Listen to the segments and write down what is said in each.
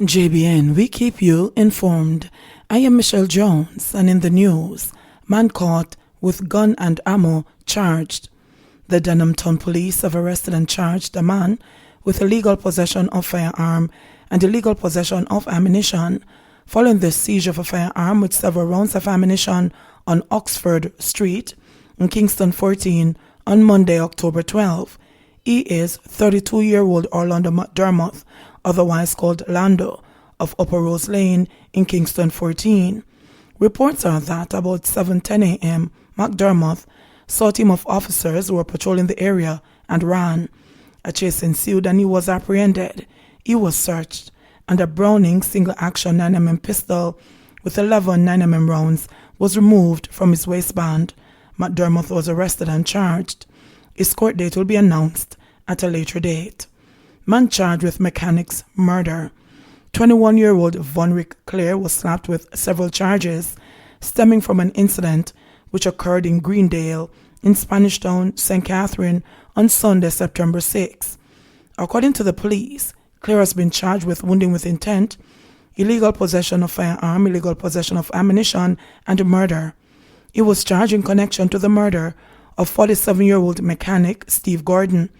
JBN, we keep you informed. I am Michelle Jones, and in the news, man caught with gun and ammo charged. The Denham Town Police have arrested and charged a man with illegal possession of firearm and illegal possession of ammunition following the seizure of a firearm with several rounds of ammunition on Oxford Street in Kingston 14 on Monday, October 12. He is 32-year-old Orlando McDermott, otherwise called Lando, of Upper Rose Lane in Kingston 14. Reports are that about 7:10 a.m., McDermott saw a team of officers who were patrolling the area and ran. A chase ensued and he was apprehended. He was searched, and a Browning single-action 9mm pistol with 11 9mm rounds was removed from his waistband. McDermott was arrested and charged. His court date will be announced at a later date. Man charged with mechanics murder. 21-year-old Von Rick Clare was slapped with several charges stemming from an incident which occurred in Greendale in Spanish Town, St. Catherine on Sunday, September 6. According to the police, Clare has been charged with wounding with intent, illegal possession of firearm, illegal possession of ammunition, and murder. He was charged in connection to the murder of 47-year-old mechanic Steve Gordon.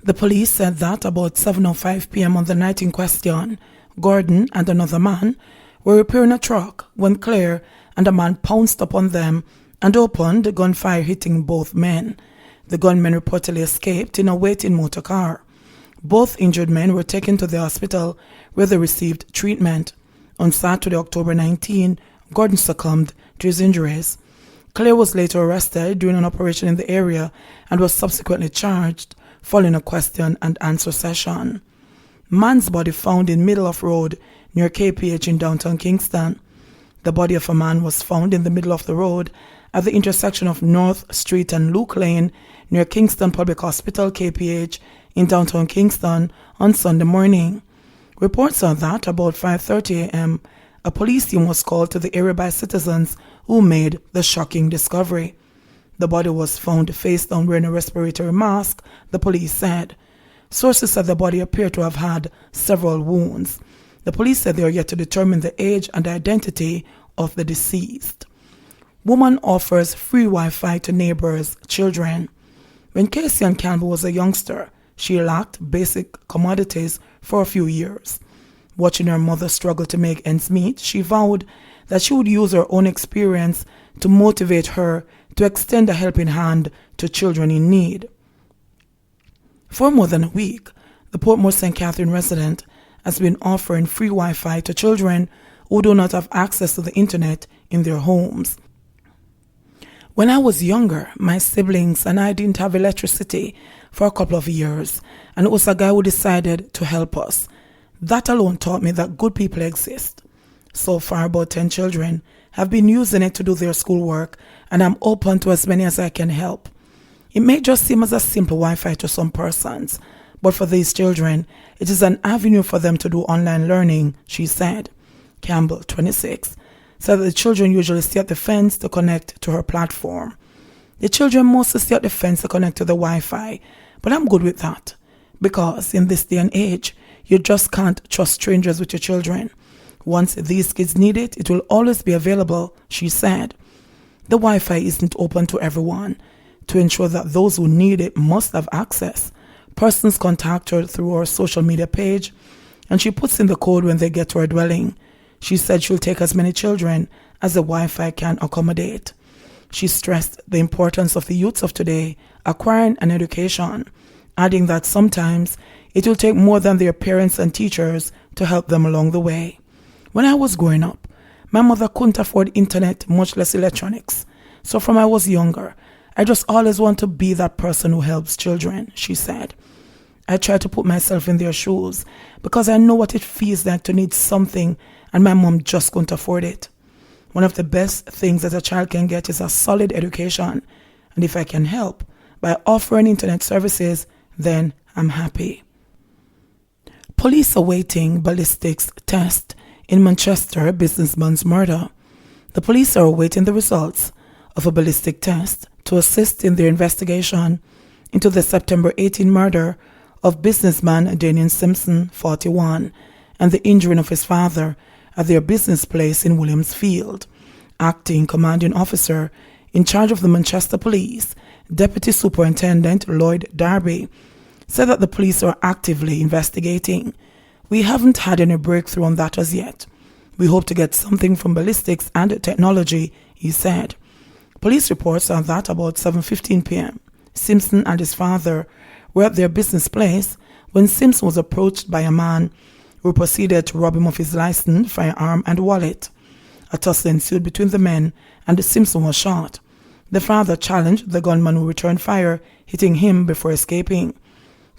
The police said that about 7:05 p.m. on the night in question, Gordon and another man were repairing a truck when Clare and a man pounced upon them and opened gunfire, hitting both men. The gunmen reportedly escaped in a waiting motor car. Both injured men were taken to the hospital where they received treatment. On Saturday, October 19, Gordon succumbed to his injuries. Clare was later arrested during an operation in the area and was subsequently charged following a question and answer session. Man's body found in middle of road near KPH in downtown Kingston. The body of a man was found in the middle of the road at the intersection of North Street and Luke Lane near Kingston Public Hospital KPH in downtown Kingston on Sunday morning. Reports are that about 5:30 a.m. a police team was called to the area by citizens who made the shocking discovery. The body was found face down wearing a respiratory mask, the police said. Sources said the body appeared to have had several wounds. The police said they are yet to determine the age and identity of the deceased. Woman offers free Wi-Fi to neighbours' children. When Kacey-Ann Campbell was a youngster, she lacked basic commodities for a few years. Watching her mother struggle to make ends meet, she vowed that she would use her own experience to motivate her to extend a helping hand to children in need. For more than a week, the Portmore St. Catherine resident has been offering free Wi-Fi to children who do not have access to the internet in their homes. When I was younger, my siblings and I didn't have electricity for a couple of years, and it was a guy who decided to help us. That alone taught me that good people exist. So far, about 10 children have been using it to do their schoolwork, and I'm open to as many as I can help. It may just seem as a simple Wi-Fi to some persons, but for these children, it is an avenue for them to do online learning, she said. Campbell, 26, said that the children usually stay at the fence to connect to her platform. The children mostly stay at the fence to connect to the Wi-Fi, but I'm good with that, because in this day and age, you just can't trust strangers with your children. Once these kids need it, it will always be available, she said. The Wi-Fi isn't open to everyone. To ensure that those who need it must have access, persons contact her through her social media page, and she puts in the code when they get to her dwelling. She said she'll take as many children as the Wi-Fi can accommodate. She stressed the importance of the youths of today acquiring an education, adding that sometimes it will take more than their parents and teachers to help them along the way. When I was growing up, my mother couldn't afford internet, much less electronics. So from I was younger, I just always want to be that person who helps children, she said. I try to put myself in their shoes because I know what it feels like to need something and my mom just couldn't afford it. One of the best things that a child can get is a solid education. And if I can help by offering internet services, then I'm happy. Police awaiting ballistics test in Manchester businessman's murder. The police are awaiting the results of a ballistic test to assist in their investigation into the September 18 murder of businessman Daniel Simpson, 41, and the injuring of his father at their business place in Williams Field. Acting commanding officer in charge of the Manchester Police, Deputy Superintendent Lloyd Darby, said that the police are actively investigating. "We haven't had any breakthrough on that as yet. We hope to get something from ballistics and technology," he said. Police reports are that about 7:15 p.m., Simpson and his father were at their business place when Simpson was approached by a man who proceeded to rob him of his license, firearm and wallet. A tussle ensued between the men and Simpson was shot. The father challenged the gunman, who returned fire, hitting him before escaping.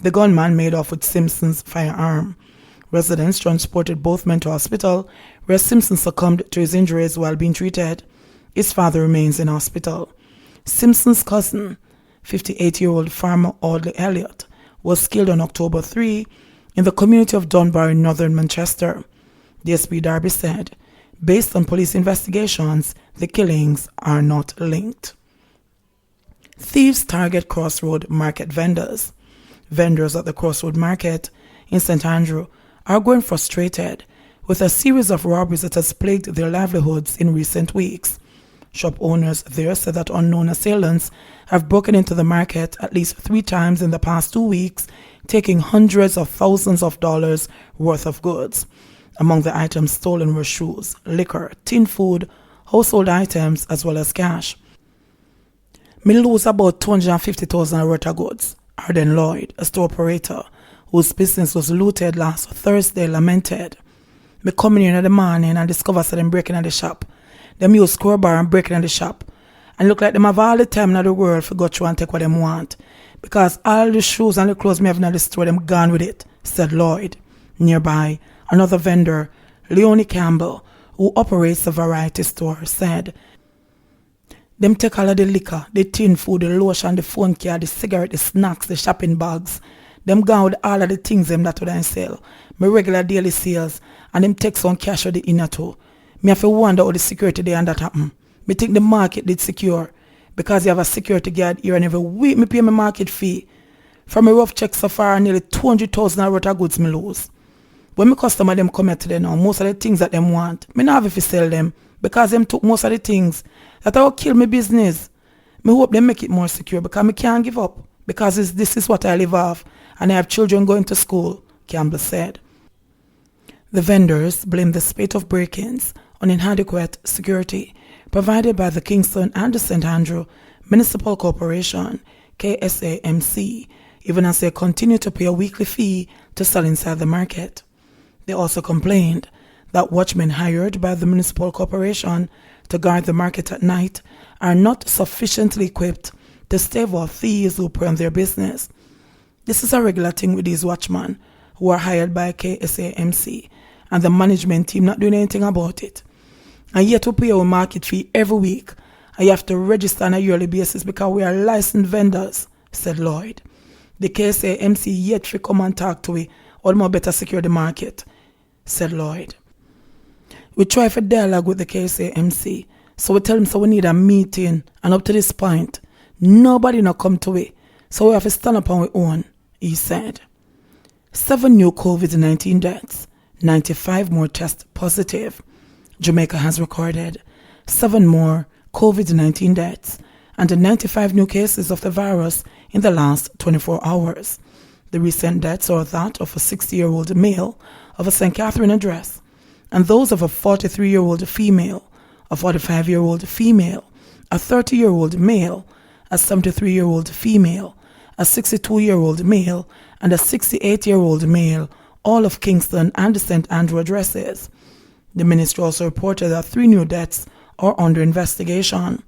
The gunman made off with Simpson's firearm. Residents transported both men to hospital, where Simpson succumbed to his injuries while being treated. His father remains in hospital. Simpson's cousin, 58-year-old farmer Audley Elliott, was killed on October 3 in the community of Dunbar in northern Manchester. DSP Darby said, based on police investigations, the killings are not linked. Thieves target Crossroad Market vendors. Vendors at the Crossroad Market in St. Andrew are growing frustrated with a series of robberies that has plagued their livelihoods in recent weeks. Shop owners there said that unknown assailants have broken into the market at least 3 times in the past 2 weeks, taking hundreds of thousands of dollars worth of goods. Among the items stolen were shoes, liquor, tin food, household items, as well as cash. "Me lose about $250,000 worth of goods," Arden Lloyd, a store operator whose business was looted last Thursday, lamented. "Me coming in the morning and discover them breaking in the shop. Them use crowbar and breaking in the shop. And look like them have all the time in the world for go through and take what them want. Because all the shoes and the clothes me have in the store, them gone with it," said Lloyd. Nearby, another vendor, Leonie Campbell, who operates a variety store, said, "Them take all of the liquor, the tin food, the lotion, the phone care, the cigarette, the snacks, the shopping bags. Them gone with all of the things them that would I sell. My regular daily sales, and them take some cash with the inner too. Me have to wonder how the security there and that happen. Me think the market did secure, because you have a security guard here and every week me pay my market fee. From a rough check so far, nearly $200,000 worth of goods me lose. When my customer them come here today now, most of the things that them want, me not have if you sell them, because them took most of the things that will kill my business. Me hope they make it more secure, because me can't give up, because this is what I live off, and I have children going to school," Campbell said. The vendors blamed the spate of break-ins on inadequate security provided by the Kingston and the St. Andrew Municipal Corporation, KSAMC, even as they continue to pay a weekly fee to sell inside the market. They also complained that watchmen hired by the municipal corporation to guard the market at night are not sufficiently equipped to stave off thieves who prey on their business. This is a regular thing with these watchmen who are hired by KSAMC and the management team not doing anything about it. And yet we pay our market fee every week, and you have to register on a yearly basis because we are licensed vendors, said Lloyd. The KSAMC yet to come and talk to we, all more better secure the market, said Lloyd. We try for dialogue with the KSAMC, so we tell them so we need a meeting, and up to this point, nobody not come to it, so we have to stand up on our own, he said. 7 new COVID-19 deaths, 95 more test positive. Jamaica has recorded 7 more COVID-19 deaths and 95 new cases of the virus in the last 24 hours. The recent deaths are that of a 60-year-old male of a St. Catherine address, and those of a 43-year-old female, a 45-year-old female, a 30-year-old male, a 73-year-old female, a 62-year-old male, and a 68-year-old male, all of Kingston and the St. Andrew addresses. The ministry also reported that 3 new deaths are under investigation.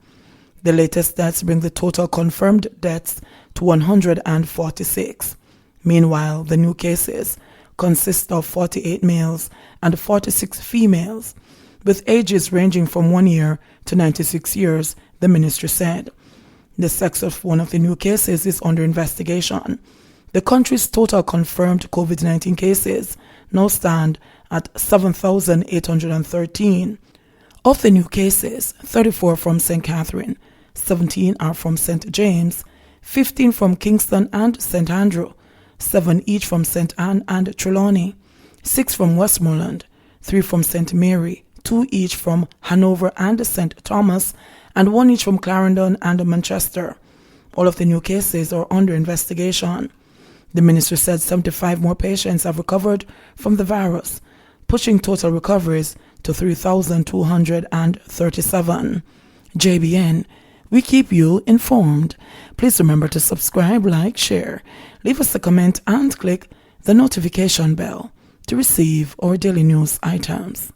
The latest deaths bring the total confirmed deaths to 146. Meanwhile, the new cases consist of 48 males and 46 females, with ages ranging from 1 year to 96 years, the ministry said. The sex of one of the new cases is under investigation. The country's total confirmed COVID-19 cases now stand at 7,813. Of the new cases, 34 from St. Catherine, 17 are from St. James, 15 from Kingston and St. Andrew, 7 each from St. Anne and Trelawney, 6 from Westmoreland, 3 from St. Mary, 2 each from Hanover and St. Thomas, and 1 each from Clarendon and Manchester. All of the new cases are under investigation. The ministry said 75 more patients have recovered from the virus, pushing total recoveries to 3,237. JBN, we keep you informed. Please remember to subscribe, like, share, leave us a comment, and click the notification bell to receive our daily news items.